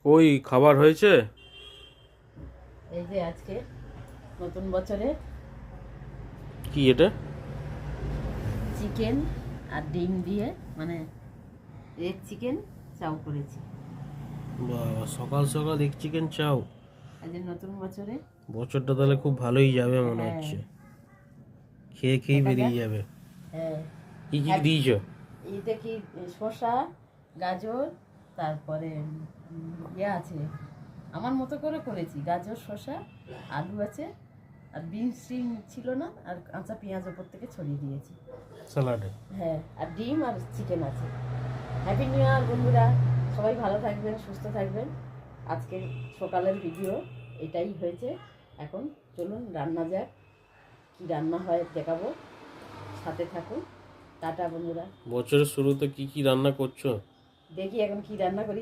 ওই খাবার হয়েছে? এই যে আজকে নতুন বছরে কি এটা? চিকেন আর ডিম দিয়ে মানে রেড চিকেন চাউ করেছি। বাবা, সকাল সকাল এক চিকেন চাও! আজ নতুন বছরে। বছরটা তাহলে খুব ভালোই যাবে মনে হ্যাঁ, হচ্ছে। খেয়ে খেয়ে দেখা বেরিয়ে যাক। যাবে। হ্যাঁ, কি কি দিয়েছো? এইটা কি শসা, গাজর, তারপরে ইয়ে আছে, আমার মতো করে করেছি। গাজর, শসা, আলু আছে, আর বিনস টিম ছিল না, আর কাঁচা পেঁয়াজ ওপর থেকে ছড়িয়ে দিয়েছি। স্যালাডে। হ্যাঁ, আর ডিম আর চিকেন আছে। হ্যাপি নিউ ইয়ার বন্ধুরা, সবাই ভালো থাকবেন, সুস্থ থাকবেন। আজকে সকালের ভিডিও এটাই হয়েছে। এখন চলুন রান্না যাক, কি রান্না হয় দেখাবো, সাথে থাকুন। টাটা বন্ধুরা। বছরের শুরুতে কি কি রান্না করছো? দেখি এখন কি রান্না করি।